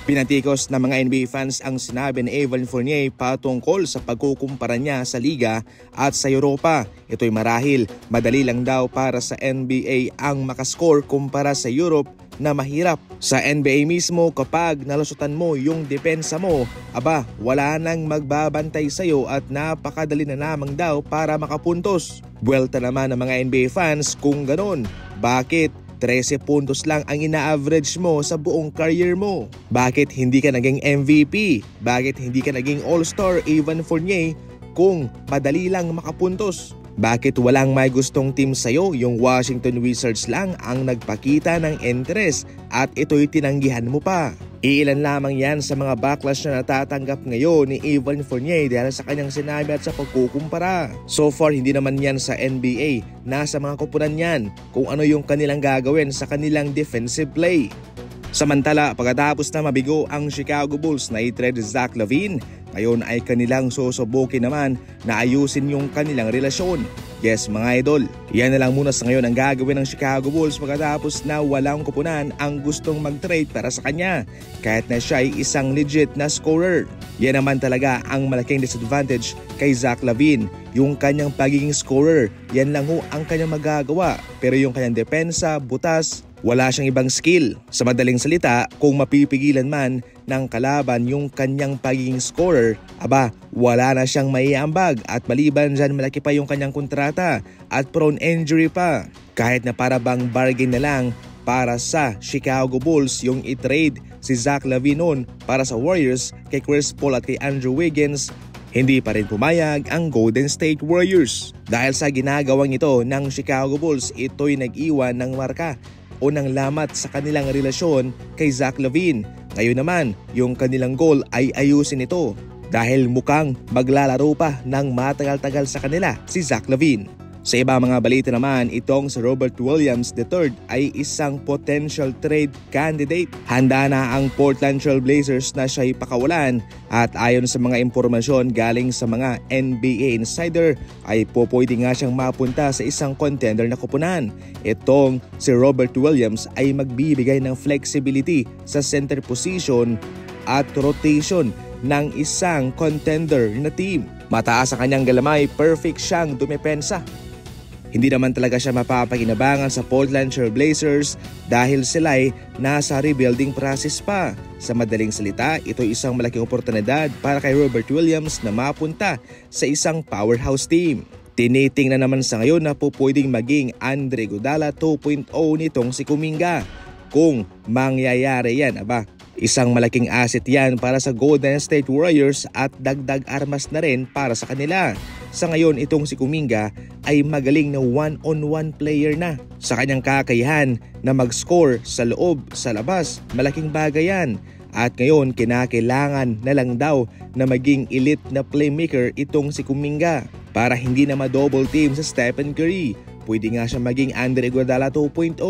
Pinatikos ng mga NBA fans ang sinabi ni Evan Fournier patungkol sa pagkukumpara niya sa Liga at sa Europa. Ito'y marahil madali lang daw para sa NBA ang makascore kumpara sa Europe na mahirap. Sa NBA mismo, kapag nalusutan mo yung depensa mo, wala nang magbabantay sa'yo at napakadali na lamang daw para makapuntos. Buwelta naman ng mga NBA fans kung ganon. Bakit 13 puntos lang ang ina-average mo sa buong career mo? Bakit hindi ka naging MVP? Bakit hindi ka naging All-Star, Evan Fournier, kung madali lang makapuntos? Bakit walang may gustong team sa'yo? Yung Washington Wizards lang ang nagpakita ng interest at ito'y tinanggihan mo pa. Iilan lamang yan sa mga backlash na natatanggap ngayon ni Evan Fournier dahil sa kanyang sinabi at sa pagkukumpara. So far, hindi naman yan sa NBA. Nasa mga kupunan yan kung ano yung kanilang gagawin sa kanilang defensive play. Samantala, pagkatapos na mabigo ang Chicago Bulls na i-trade Zach LaVine, ngayon ay kanilang susubukin naman na ayusin yung kanilang relasyon. Yes mga idol, yan na lang muna sa ngayon ang gagawin ng Chicago Bulls pagkatapos na walang kupunan ang gustong mag-trade para sa kanya kahit na siya ay isang legit na scorer. Yan naman talaga ang malaking disadvantage kay Zach LaVine. Yung kanyang pagiging scorer, yan lang ho ang kanyang magagawa, pero yung kanyang depensa, butas, wala siyang ibang skill. Sa madaling salita, kung mapipigilan man ng kalaban yung kanyang pagiging scorer, wala na siyang maiambag at maliban dyan malaki pa yung kanyang kontrata at prone injury pa. Kahit na para bang bargain na lang para sa Chicago Bulls yung i-trade si Zach LaVine noon para sa Warriors kay Chris Paul at kay Andrew Wiggins, hindi pa rin pumayag ang Golden State Warriors. Dahil sa ginagawang ito ng Chicago Bulls, ito'y nag-iwan ng marka o ng lamat sa kanilang relasyon kay Zach LaVine. Ngayon naman, yung kanilang goal ay ayusin ito dahil mukhang maglalaro pa ng matagal-tagal sa kanila si Zach LaVine. Sa iba mga balita naman, itong si Robert Williams III ay isang potential trade candidate. Handa na ang Portland Trail Blazers na siya'y pakawalan at ayon sa mga impormasyon galing sa mga NBA insider ay pwede nga siyang mapunta sa isang contender na kupunan. Itong si Robert Williams ay magbibigay ng flexibility sa center position at rotation ng isang contender na team. Mataas ang kanyang galamay, perfect siyang dumepensa. Hindi naman talaga siya mapapakinabangan sa Portland Trail Blazers dahil sila'y nasa rebuilding process pa. Sa madaling salita, ito isang malaking oportunidad para kay Robert Williams na mapunta sa isang powerhouse team. Tinitingnan naman sa ngayon na pwedeng maging Andre Iguodala 2.0 nitong si Kuminga. Kung mangyayari yan, isang malaking asset yan para sa Golden State Warriors at dagdag armas na rin para sa kanila. Sa ngayon, itong si Kuminga ay magaling na one-on-one player na. Sa kanyang kakayahan na mag-score sa loob, sa labas, malaking bagay yan. At ngayon, kinakailangan na lang daw na maging elite na playmaker itong si Kuminga para hindi na ma-double team sa Stephen Curry. Pwede nga siya maging Andre Iguodala 2.0.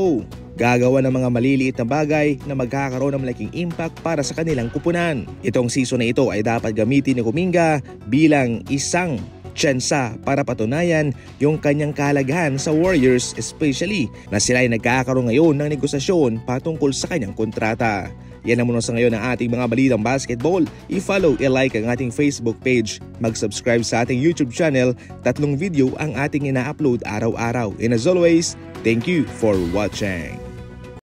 Gagawa ng mga maliliit na bagay na magkakaroon ng malaking impact para sa kanilang kupunan. Itong season na ito ay dapat gamitin ni Kuminga bilang isang tsansa para patunayan yung kanyang kahalagahan sa Warriors, especially na sila ay nagkakaroon ngayon ng negosasyon patungkol sa kanyang kontrata. Yan ang muna sa ngayon ng ating mga balitang basketball. I-follow, i-like ang ating Facebook page, mag-subscribe sa ating YouTube channel. 3 video ang ating ina-upload araw-araw. And as always, thank you for watching.